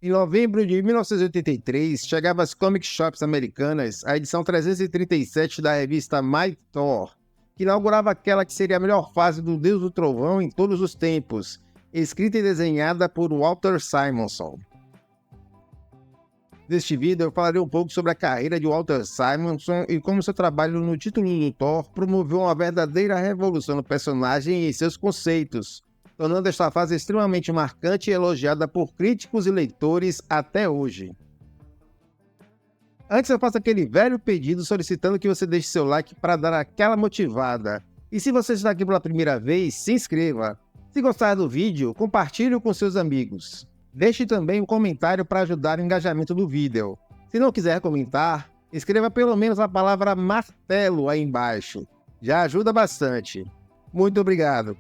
Em novembro de 1983, chegava às comic shops americanas a edição 337 da revista Mighty Thor, que inaugurava aquela que seria a melhor fase do Deus do Trovão em todos os tempos, escrita e desenhada por Walter Simonson. Neste vídeo eu falarei um pouco sobre a carreira de Walter Simonson e como seu trabalho no título do Thor promoveu uma verdadeira revolução no personagem e seus conceitos, tornando esta fase extremamente marcante e elogiada por críticos e leitores até hoje. Antes eu faço aquele velho pedido solicitando que você deixe seu like para dar aquela motivada. E se você está aqui pela primeira vez, se inscreva. Se gostar do vídeo, compartilhe com seus amigos. Deixe também um comentário para ajudar o engajamento do vídeo. Se não quiser comentar, escreva pelo menos a palavra martelo aí embaixo. Já ajuda bastante. Muito obrigado.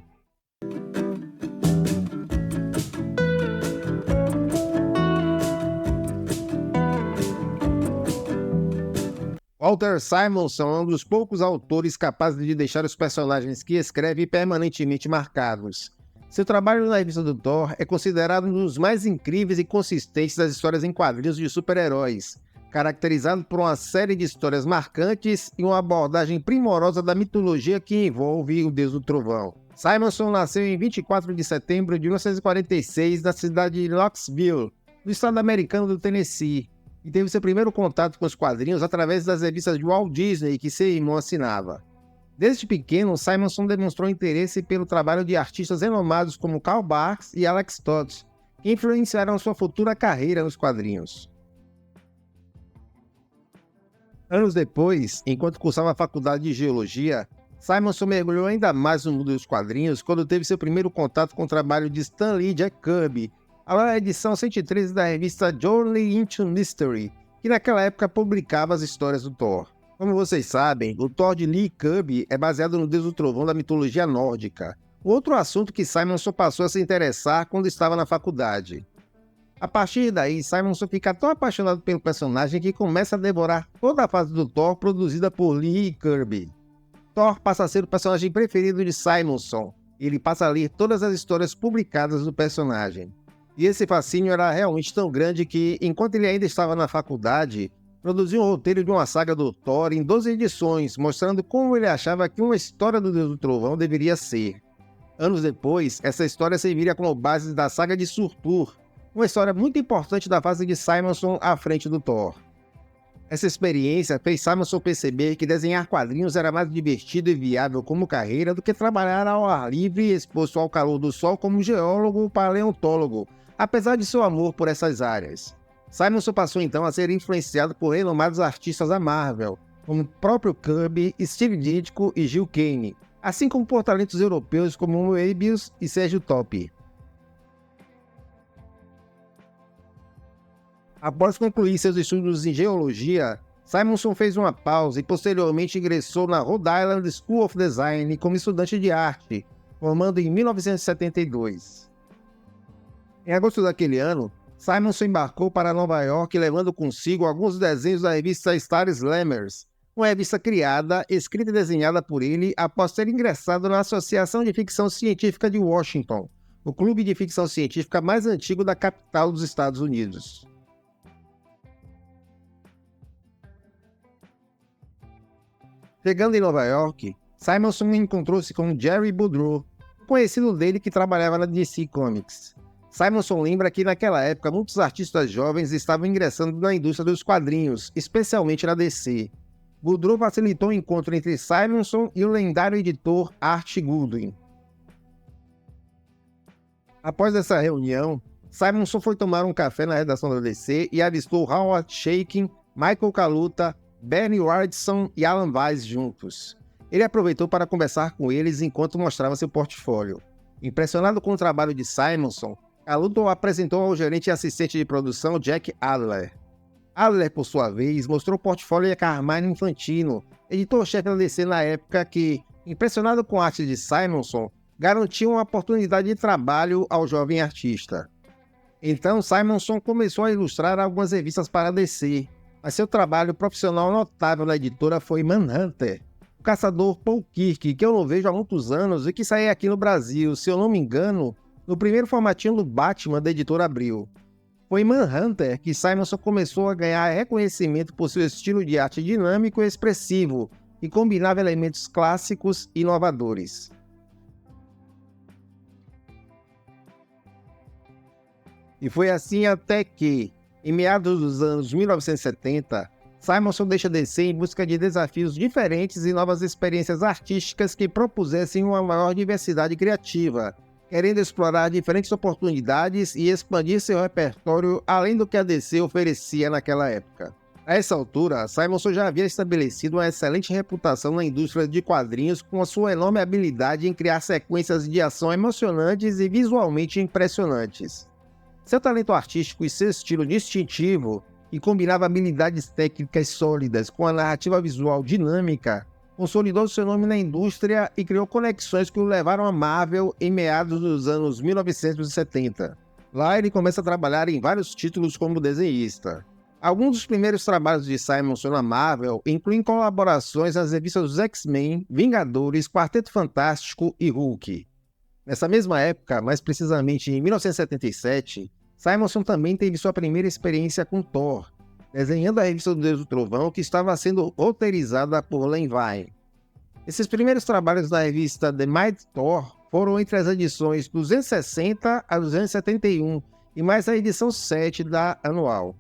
Walter Simonson é um dos poucos autores capazes de deixar os personagens que escreve permanentemente marcados. Seu trabalho na revista do Thor é considerado um dos mais incríveis e consistentes das histórias em quadrinhos de super-heróis, caracterizado por uma série de histórias marcantes e uma abordagem primorosa da mitologia que envolve o Deus do Trovão. Simonson nasceu em 24 de setembro de 1946 na cidade de Knoxville, no estado americano do Tennessee, e teve seu primeiro contato com os quadrinhos através das revistas de Walt Disney que seu irmão assinava. Desde pequeno, Simonson demonstrou interesse pelo trabalho de artistas renomados como Karl Barks e Alex Toth, que influenciaram sua futura carreira nos quadrinhos. Anos depois, enquanto cursava a faculdade de Geologia, Simonson mergulhou ainda mais no mundo dos quadrinhos quando teve seu primeiro contato com o trabalho de Stan Lee e Jack Kirby, a edição 113 da revista Journey into Mystery, que naquela época publicava as histórias do Thor. Como vocês sabem, o Thor de Lee Kirby é baseado no Deus do Trovão da mitologia nórdica, outro assunto que Simonson passou a se interessar quando estava na faculdade. A partir daí, Simonson fica tão apaixonado pelo personagem que começa a devorar toda a fase do Thor produzida por Lee e Kirby. Thor passa a ser o personagem preferido de Simonson, e ele passa a ler todas as histórias publicadas do personagem. E esse fascínio era realmente tão grande que, enquanto ele ainda estava na faculdade, produziu um roteiro de uma saga do Thor em 12 edições, mostrando como ele achava que uma história do Deus do Trovão deveria ser. Anos depois, essa história serviria como base da saga de Surtur, uma história muito importante da fase de Simonson à frente do Thor. Essa experiência fez Simonson perceber que desenhar quadrinhos era mais divertido e viável como carreira do que trabalhar ao ar livre e exposto ao calor do sol como geólogo ou paleontólogo, apesar de seu amor por essas áreas. Simonson passou então a ser influenciado por renomados artistas da Marvel, como o próprio Kirby, Steve Ditko e Gil Kane, assim como por talentos europeus como Moebius e Sérgio Topi. Após concluir seus estudos em geologia, Simonson fez uma pausa e posteriormente ingressou na Rhode Island School of Design como estudante de arte, formando em 1972. Em agosto daquele ano, Simonson embarcou para Nova York levando consigo alguns desenhos da revista Star Slammers, uma revista criada, escrita e desenhada por ele após ter ingressado na Associação de Ficção Científica de Washington, o clube de ficção científica mais antigo da capital dos Estados Unidos. Chegando em Nova York, Simonson encontrou-se com Jerry Boudreau, conhecido dele que trabalhava na DC Comics. Simonson lembra que naquela época muitos artistas jovens estavam ingressando na indústria dos quadrinhos, especialmente na DC. Boudreau facilitou o encontro entre Simonson e o lendário editor Art Goodwin. Após essa reunião, Simonson foi tomar um café na redação da DC e avistou Howard Chaykin, Michael Kaluta, Bernie Wrightson e Alan Weiss juntos. Ele aproveitou para conversar com eles enquanto mostrava seu portfólio. Impressionado com o trabalho de Simonson, Kaluta o apresentou ao gerente e assistente de produção Jack Adler. Adler, por sua vez, mostrou o portfólio a Carmine Infantino, editor-chefe da DC na época que, impressionado com a arte de Simonson, garantiu uma oportunidade de trabalho ao jovem artista. Então, Simonson começou a ilustrar algumas revistas para a DC, mas seu trabalho profissional notável na editora foi Manhunter, o caçador Paul Kirk, que eu não vejo há muitos anos e que saiu aqui no Brasil, se eu não me engano, no primeiro formatinho do Batman da editora Abril. Foi em Manhunter que Simonson começou a ganhar reconhecimento por seu estilo de arte dinâmico e expressivo, que combinava elementos clássicos e inovadores. E foi assim até que, em meados dos anos 1970, Simonson deixa DC em busca de desafios diferentes e novas experiências artísticas que propusessem uma maior diversidade criativa, querendo explorar diferentes oportunidades e expandir seu repertório além do que a DC oferecia naquela época. A essa altura, Simonson já havia estabelecido uma excelente reputação na indústria de quadrinhos com a sua enorme habilidade em criar sequências de ação emocionantes e visualmente impressionantes. Seu talento artístico e seu estilo distintivo, que combinava habilidades técnicas sólidas com a narrativa visual dinâmica, consolidou seu nome na indústria e criou conexões que o levaram a Marvel em meados dos anos 1970. Lá ele começa a trabalhar em vários títulos como desenhista. Alguns dos primeiros trabalhos de Simonson na Marvel incluem colaborações nas revistas dos X-Men, Vingadores, Quarteto Fantástico e Hulk. Nessa mesma época, mais precisamente em 1977, Simonson também teve sua primeira experiência com Thor, desenhando a revista do Deus do Trovão, que estava sendo roteirizada por Len Wein. Esses primeiros trabalhos da revista The Mighty Thor foram entre as edições 260 a 271 e mais a edição 7 da anual.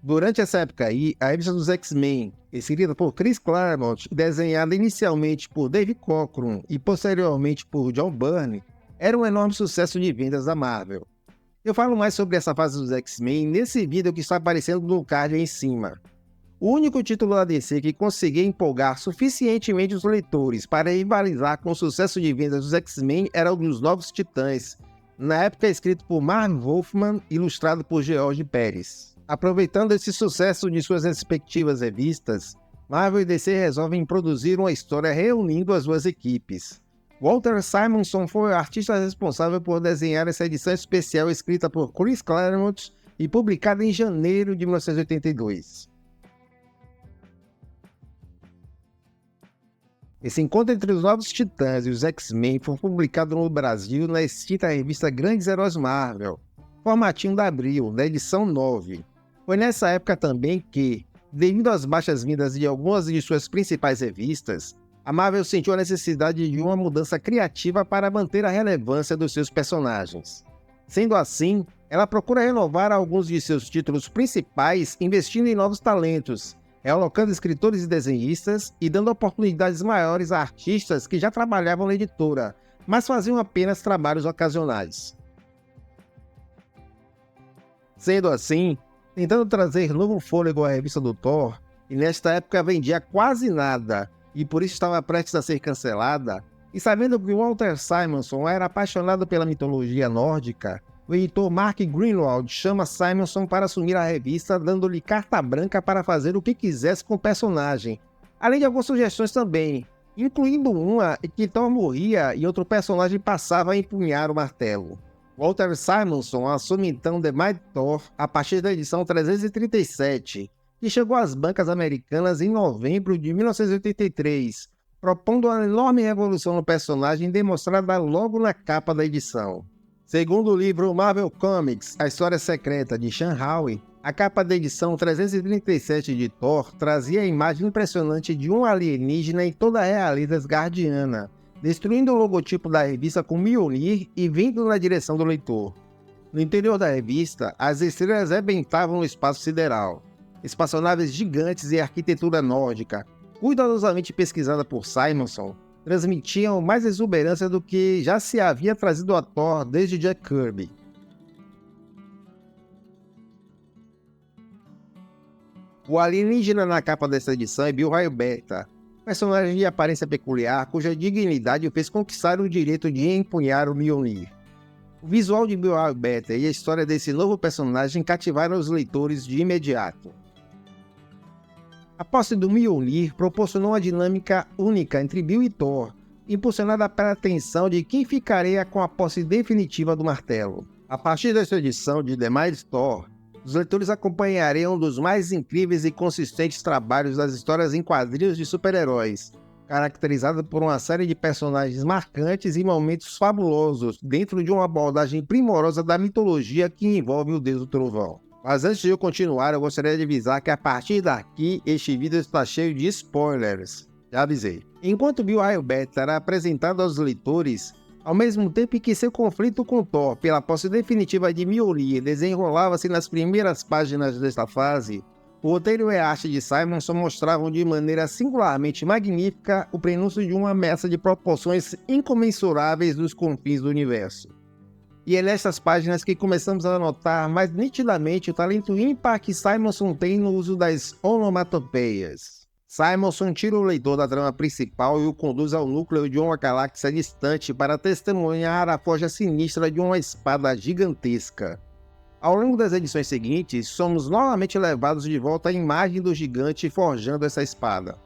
Durante essa época aí, a revista dos X-Men, escrita por Chris Claremont e desenhada inicialmente por Dave Cockrum e posteriormente por John Byrne, era um enorme sucesso de vendas da Marvel. Eu falo mais sobre essa fase dos X-Men nesse vídeo que está aparecendo no card aí em cima. O único título da DC que conseguia empolgar suficientemente os leitores para rivalizar com o sucesso de vendas dos X-Men era o dos Novos Titãs, na época escrito por Marv Wolfman e ilustrado por George Pérez. Aproveitando esse sucesso de suas respectivas revistas, Marvel e DC resolvem produzir uma história reunindo as duas equipes. Walter Simonson foi o artista responsável por desenhar essa edição especial escrita por Chris Claremont e publicada em janeiro de 1982. Esse encontro entre os Novos Titãs e os X-Men foi publicado no Brasil na extinta revista Grandes Heróis Marvel, formatinho da Abril, da edição 9. Foi nessa época também que, devido às baixas-vindas de algumas de suas principais revistas, a Marvel sentiu a necessidade de uma mudança criativa para manter a relevância dos seus personagens. Sendo assim, ela procura renovar alguns de seus títulos principais investindo em novos talentos, realocando escritores e desenhistas e dando oportunidades maiores a artistas que já trabalhavam na editora, mas faziam apenas trabalhos ocasionais. Sendo assim, tentando trazer novo fôlego à revista do Thor, e nesta época vendia quase nada, e por isso estava prestes a ser cancelada, e sabendo que Walter Simonson era apaixonado pela mitologia nórdica, o editor Mark Greenwald chama Simonson para assumir a revista, dando-lhe carta branca para fazer o que quisesse com o personagem, além de algumas sugestões também, incluindo uma em que Thor morria e outro personagem passava a empunhar o martelo. Walter Simonson assume então The Mighty Thor a partir da edição 337, que chegou às bancas americanas em novembro de 1983, propondo uma enorme revolução no personagem demonstrada logo na capa da edição. Segundo o livro Marvel Comics, A História Secreta de Sean Howe, a capa da edição 337 de Thor trazia a imagem impressionante de um alienígena em toda a realeza asgardiana, destruindo o logotipo da revista com Mjolnir e vindo na direção do leitor. No interior da revista, as estrelas rebentavam no espaço sideral. Espaçonaves gigantes e arquitetura nórdica, cuidadosamente pesquisada por Simonson, transmitiam mais exuberância do que já se havia trazido a Thor desde Jack Kirby. O alienígena na capa dessa edição é Bill Raio Beta, personagem de aparência peculiar cuja dignidade o fez conquistar o direito de empunhar o Mjolnir. O visual de Bill Raio Beta e a história desse novo personagem cativaram os leitores de imediato. A posse do Mjolnir proporcionou uma dinâmica única entre Bill e Thor, impulsionada pela tensão de quem ficaria com a posse definitiva do martelo. A partir desta edição de The Mighty Thor, os leitores acompanhariam um dos mais incríveis e consistentes trabalhos das histórias em quadrinhos de super-heróis, caracterizada por uma série de personagens marcantes e momentos fabulosos, dentro de uma abordagem primorosa da mitologia que envolve o Deus do Trovão. Mas antes de eu continuar, eu gostaria de avisar que a partir daqui, este vídeo está cheio de spoilers. Já avisei. Enquanto Bill Hybels era apresentado aos leitores, ao mesmo tempo que seu conflito com Thor pela posse definitiva de Mjolnir desenrolava-se nas primeiras páginas desta fase, o roteiro e a arte de Simonson mostravam de maneira singularmente magnífica o prenúncio de uma ameaça de proporções incomensuráveis dos confins do universo. E é nessas páginas que começamos a notar mais nitidamente o talento ímpar que Simonson tem no uso das onomatopeias. Simonson tira o leitor da trama principal e o conduz ao núcleo de uma galáxia distante para testemunhar a forja sinistra de uma espada gigantesca. Ao longo das edições seguintes, somos novamente levados de volta à imagem do gigante forjando essa espada.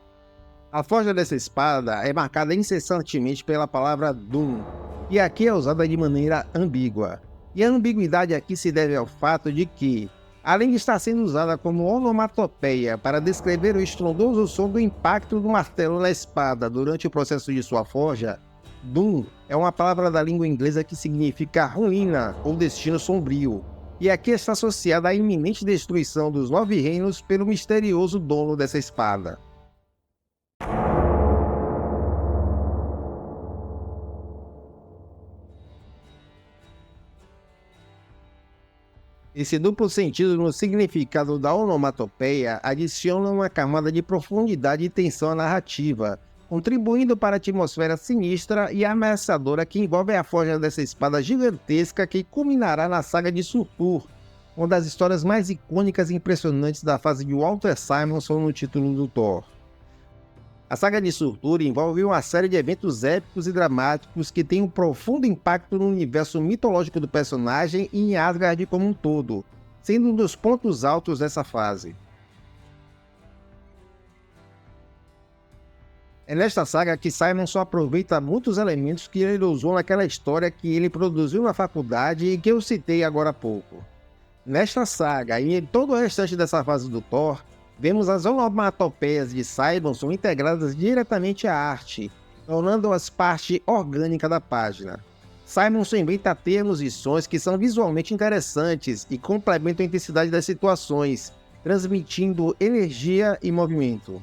A forja dessa espada é marcada incessantemente pela palavra Doom, e aqui é usada de maneira ambígua. E a ambiguidade aqui se deve ao fato de que, além de estar sendo usada como onomatopeia para descrever o estrondoso som do impacto do martelo na espada durante o processo de sua forja, Doom é uma palavra da língua inglesa que significa ruína ou destino sombrio, e aqui está associada à iminente destruição dos 9 reinos pelo misterioso dono dessa espada. Esse duplo sentido no significado da onomatopeia adiciona uma camada de profundidade e tensão à narrativa, contribuindo para a atmosfera sinistra e ameaçadora que envolve a forja dessa espada gigantesca que culminará na saga de Surtur, uma das histórias mais icônicas e impressionantes da fase de Walter Simonson no título do Thor. A saga de Surtur envolve uma série de eventos épicos e dramáticos que têm um profundo impacto no universo mitológico do personagem e em Asgard como um todo, sendo um dos pontos altos dessa fase. É nesta saga que Simonson aproveita muitos elementos que ele usou naquela história que ele produziu na faculdade e que eu citei agora há pouco. Nesta saga e em todo o restante dessa fase do Thor, vemos as onomatopeias de Simonson integradas diretamente à arte, tornando-as parte orgânica da página. Simonson inventa termos e sons que são visualmente interessantes e complementam a intensidade das situações, transmitindo energia e movimento.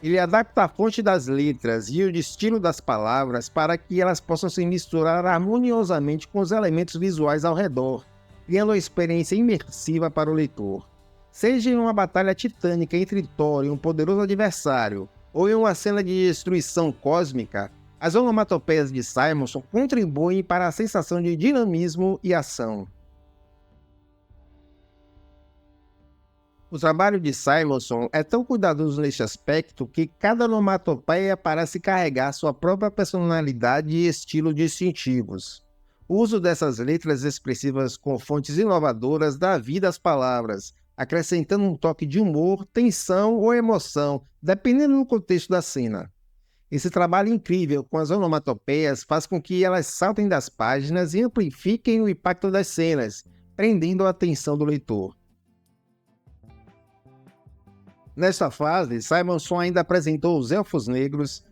Ele adapta a fonte das letras e o destino das palavras para que elas possam se misturar harmoniosamente com os elementos visuais ao redor, criando uma experiência imersiva para o leitor. Seja em uma batalha titânica entre Thor e um poderoso adversário, ou em uma cena de destruição cósmica, as onomatopeias de Simonson contribuem para a sensação de dinamismo e ação. O trabalho de Simonson é tão cuidadoso neste aspecto que cada onomatopeia parece carregar sua própria personalidade e estilo distintivos. O uso dessas letras expressivas com fontes inovadoras dá vida às palavras, acrescentando um toque de humor, tensão ou emoção, dependendo do contexto da cena. Esse trabalho incrível com as onomatopeias faz com que elas saltem das páginas e amplifiquem o impacto das cenas, prendendo a atenção do leitor. Nesta fase, Simonson ainda apresentou os Elfos Negros,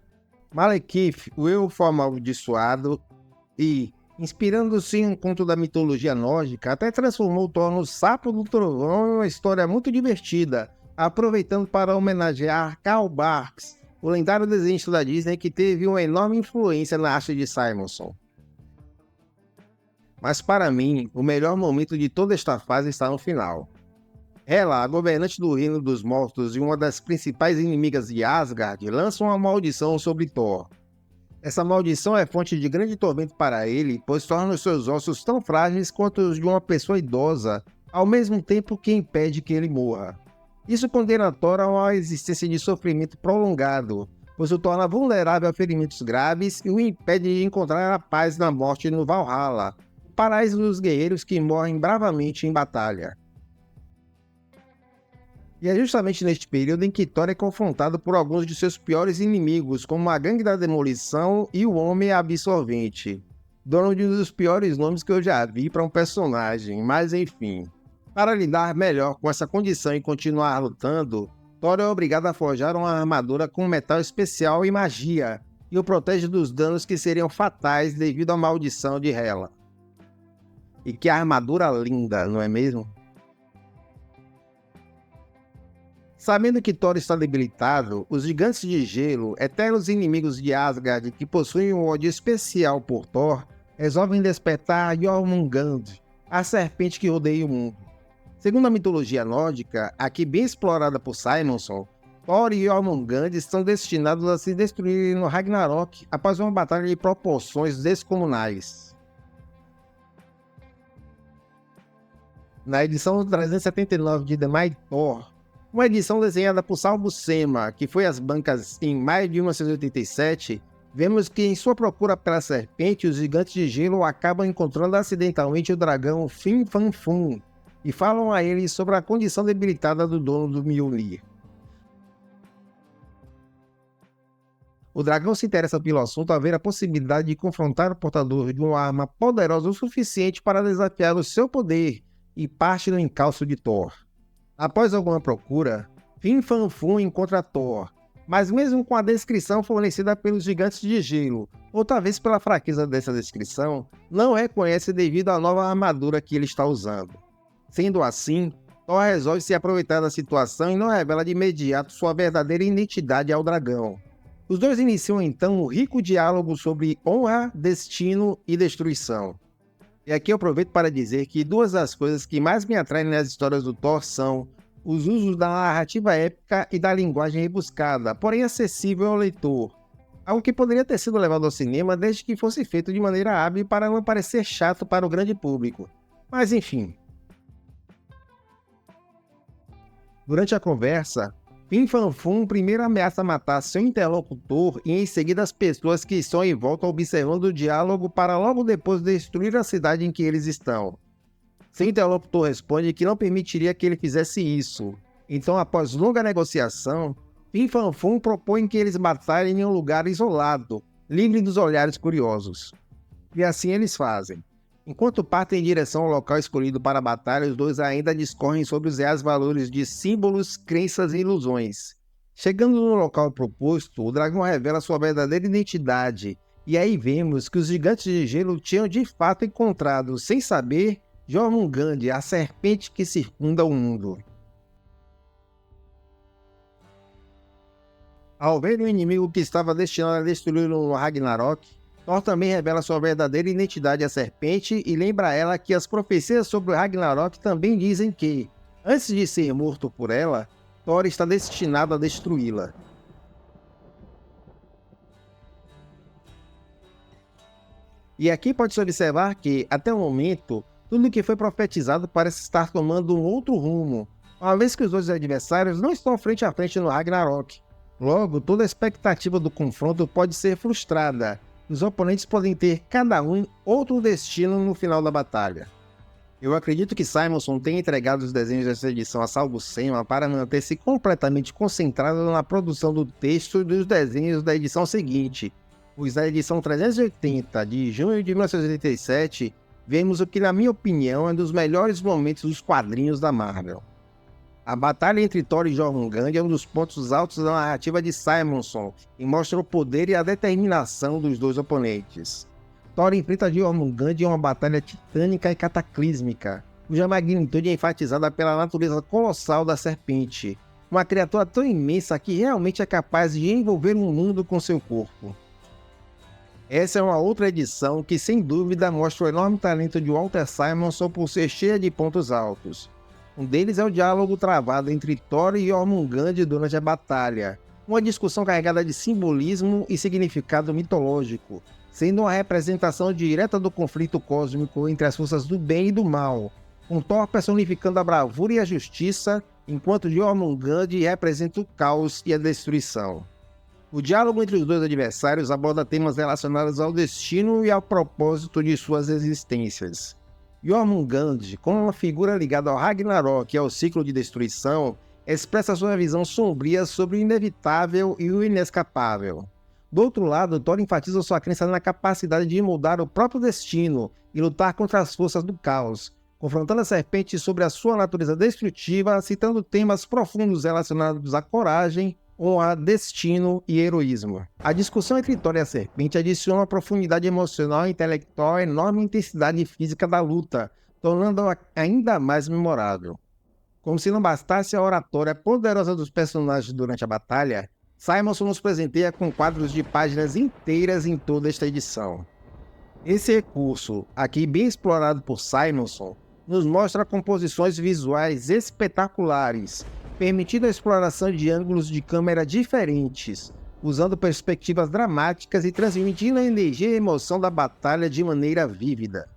Malekith, o Elfo Amaldiçoado, e, inspirando-se em um conto da mitologia nórdica, até transformou Thor no Sapo do Trovão em uma história muito divertida, aproveitando para homenagear Karl Barks, o lendário desenhista da Disney que teve uma enorme influência na arte de Simonson. Mas para mim, o melhor momento de toda esta fase está no final. Hela, a governante do Reino dos Mortos e uma das principais inimigas de Asgard, lança uma maldição sobre Thor. Essa maldição é fonte de grande tormento para ele, pois torna os seus ossos tão frágeis quanto os de uma pessoa idosa, ao mesmo tempo que impede que ele morra. Isso condena Thor a uma existência de sofrimento prolongado, pois o torna vulnerável a ferimentos graves e o impede de encontrar a paz na morte no Valhalla, o paraíso dos guerreiros que morrem bravamente em batalha. E é justamente neste período em que Thor é confrontado por alguns de seus piores inimigos, como a Gangue da Demolição e o Homem Absorvente. Dono de um dos piores nomes que eu já vi para um personagem, mas enfim. Para lidar melhor com essa condição e continuar lutando, Thor é obrigado a forjar uma armadura com metal especial e magia, e o protege dos danos que seriam fatais devido à maldição de Hela. E que armadura linda, não é mesmo? Sabendo que Thor está debilitado, os gigantes de gelo, eternos inimigos de Asgard que possuem um ódio especial por Thor, resolvem despertar Jormungand, a serpente que rodeia o mundo. Segundo a mitologia nórdica, aqui bem explorada por Simonson, Thor e Jormungand estão destinados a se destruírem no Ragnarok após uma batalha de proporções descomunais. Na edição 379 de The Mighty Thor, uma edição desenhada por Sal Buscema, que foi às bancas em maio de 1987, vemos que em sua procura pela serpente, os gigantes de gelo acabam encontrando acidentalmente o dragão Fin Fan Fum e falam a ele sobre a condição debilitada do dono do Mjolnir. O dragão se interessa pelo assunto ao ver a possibilidade de confrontar o portador de uma arma poderosa o suficiente para desafiar o seu poder e parte do encalço de Thor. Após alguma procura, Fin Fan Fum encontra Thor, mas mesmo com a descrição fornecida pelos gigantes de gelo, ou talvez pela fraqueza dessa descrição, não reconhece devido à nova armadura que ele está usando. Sendo assim, Thor resolve se aproveitar da situação e não revela de imediato sua verdadeira identidade ao dragão. Os dois iniciam então um rico diálogo sobre honra, destino e destruição. E aqui eu aproveito para dizer que duas das coisas que mais me atraem nas histórias do Thor são os usos da narrativa épica e da linguagem rebuscada, porém acessível ao leitor. Algo que poderia ter sido levado ao cinema desde que fosse feito de maneira hábil para não parecer chato para o grande público. Mas enfim. Durante a conversa, Fin Fan Fum primeiro ameaça matar seu interlocutor e em seguida as pessoas que estão em volta observando o diálogo para logo depois destruir a cidade em que eles estão. Seu interlocutor responde que não permitiria que ele fizesse isso. Então, após longa negociação, Fin Fan Fum propõe que eles batalhem em um lugar isolado, livre dos olhares curiosos. E assim eles fazem. Enquanto partem em direção ao local escolhido para a batalha, os dois ainda discorrem sobre os reais valores de símbolos, crenças e ilusões. Chegando no local proposto, o dragão revela sua verdadeira identidade, e aí vemos que os gigantes de gelo tinham de fato encontrado, sem saber, Jormungand, a serpente que circunda o mundo. Ao ver o inimigo que estava destinado a destruí-lo no Ragnarok, Thor também revela sua verdadeira identidade à serpente e lembra a ela que as profecias sobre o Ragnarok também dizem que, antes de ser morto por ela, Thor está destinado a destruí-la. E aqui pode-se observar que, até o momento, tudo o que foi profetizado parece estar tomando um outro rumo, uma vez que os dois adversários não estão frente a frente no Ragnarok. Logo, toda a expectativa do confronto pode ser frustrada. Os oponentes podem ter cada um outro destino no final da batalha. Eu acredito que Simonson tenha entregado os desenhos dessa edição a Sal Buscema para manter-se completamente concentrado na produção do texto e dos desenhos da edição seguinte, pois na edição 380 de junho de 1987 vemos o que, na minha opinião, é um dos melhores momentos dos quadrinhos da Marvel. A batalha entre Thor e Jormungand é um dos pontos altos da narrativa de Simonson e mostra o poder e a determinação dos dois oponentes. Thor enfrenta Jormungand em uma batalha titânica e cataclísmica, cuja magnitude é enfatizada pela natureza colossal da serpente, uma criatura tão imensa que realmente é capaz de envolver um mundo com seu corpo. Essa é uma outra edição que, sem dúvida, mostra o enorme talento de Walter Simonson por ser cheia de pontos altos. Um deles é o diálogo travado entre Thor e Jormungand durante a batalha, uma discussão carregada de simbolismo e significado mitológico, sendo uma representação direta do conflito cósmico entre as forças do bem e do mal, com Thor personificando a bravura e a justiça, enquanto Jormungand representa o caos e a destruição. O diálogo entre os dois adversários aborda temas relacionados ao destino e ao propósito de suas existências. Jormungand, como uma figura ligada ao Ragnarok e ao ciclo de destruição, expressa sua visão sombria sobre o inevitável e o inescapável. Do outro lado, Thor enfatiza sua crença na capacidade de mudar o próprio destino e lutar contra as forças do caos, confrontando a serpente sobre a sua natureza destrutiva, citando temas profundos relacionados à coragem, honra, destino e heroísmo. A discussão entre Thor e a serpente adiciona uma profundidade emocional e intelectual à enorme intensidade física da luta, tornando-a ainda mais memorável. Como se não bastasse a oratória poderosa dos personagens durante a batalha, Simonson nos presenteia com quadros de páginas inteiras em toda esta edição. Esse recurso, aqui bem explorado por Simonson, nos mostra composições visuais espetaculares, permitindo a exploração de ângulos de câmera diferentes, usando perspectivas dramáticas e transmitindo a energia e emoção da batalha de maneira vívida.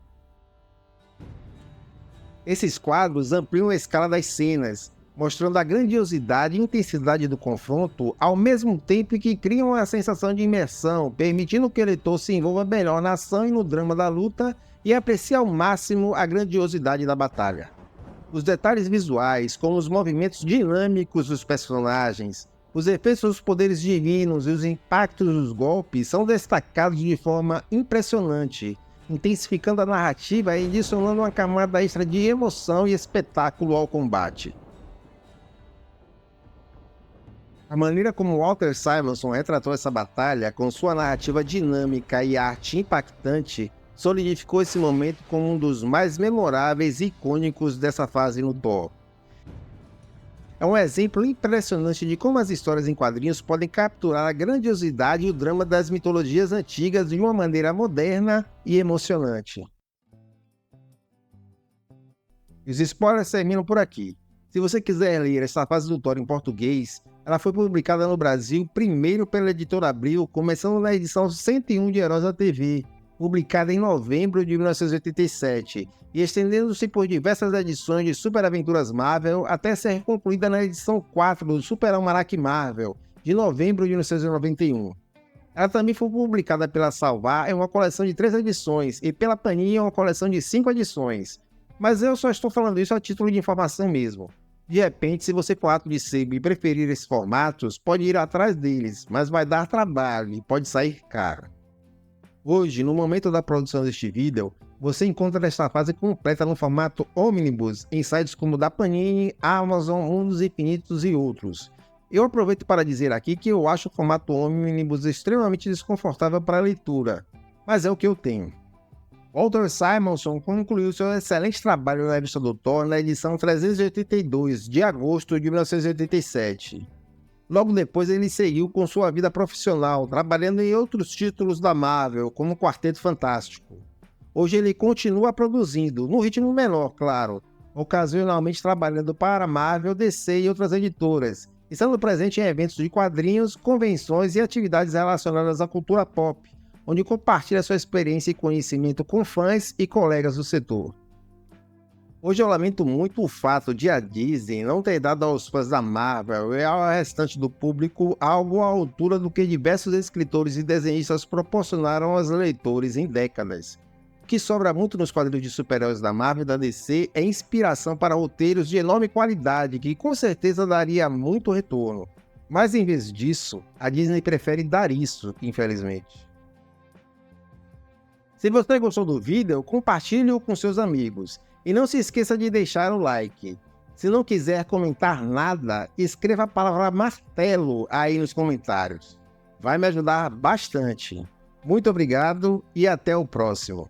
Esses quadros ampliam a escala das cenas, mostrando a grandiosidade e intensidade do confronto, ao mesmo tempo que criam a sensação de imersão, permitindo que o leitor se envolva melhor na ação e no drama da luta e aprecie ao máximo a grandiosidade da batalha. Os detalhes visuais, como os movimentos dinâmicos dos personagens, os efeitos dos poderes divinos e os impactos dos golpes são destacados de forma impressionante, intensificando a narrativa e adicionando uma camada extra de emoção e espetáculo ao combate. A maneira como Walter Simonson retratou essa batalha, com sua narrativa dinâmica e arte impactante, solidificou esse momento como um dos mais memoráveis e icônicos dessa fase no Thor. É um exemplo impressionante de como as histórias em quadrinhos podem capturar a grandiosidade e o drama das mitologias antigas de uma maneira moderna e emocionante. E os spoilers terminam por aqui. Se você quiser ler essa fase do Thor em português, ela foi publicada no Brasil primeiro pela Editora Abril, começando na edição 101 de Heróis da TV, publicada em novembro de 1987, e estendendo-se por diversas edições de Super Aventuras Marvel até ser concluída na edição 4 do Super Almanac Marvel, de novembro de 1991. Ela também foi publicada pela Salvar em uma coleção de 3 edições e pela Panini em uma coleção de 5 edições. Mas eu só estou falando isso a título de informação mesmo. De repente, se você for ato de sebo e preferir esses formatos, pode ir atrás deles, mas vai dar trabalho e pode sair caro. Hoje, no momento da produção deste vídeo, você encontra esta fase completa no formato Omnibus em sites como da Panini, Amazon, Mundos Infinitos e outros. Eu aproveito para dizer aqui que eu acho o formato Omnibus extremamente desconfortável para a leitura, mas é o que eu tenho. Walter Simonson concluiu seu excelente trabalho na revista do Thor na edição 382, de agosto de 1987. Logo depois ele seguiu com sua vida profissional, trabalhando em outros títulos da Marvel, como Quarteto Fantástico. Hoje ele continua produzindo, no ritmo menor, claro, ocasionalmente trabalhando para a Marvel, DC e outras editoras, estando presente em eventos de quadrinhos, convenções e atividades relacionadas à cultura pop, onde compartilha sua experiência e conhecimento com fãs e colegas do setor. Hoje eu lamento muito o fato de a Disney não ter dado aos fãs da Marvel e ao restante do público algo à altura do que diversos escritores e desenhistas proporcionaram aos leitores em décadas. O que sobra muito nos quadrinhos de super-heróis da Marvel e da DC é inspiração para roteiros de enorme qualidade que com certeza daria muito retorno. Mas em vez disso, a Disney prefere dar isso, infelizmente. Se você gostou do vídeo, compartilhe-o com seus amigos. E não se esqueça de deixar o like. Se não quiser comentar nada, escreva a palavra martelo aí nos comentários. Vai me ajudar bastante. Muito obrigado e até o próximo.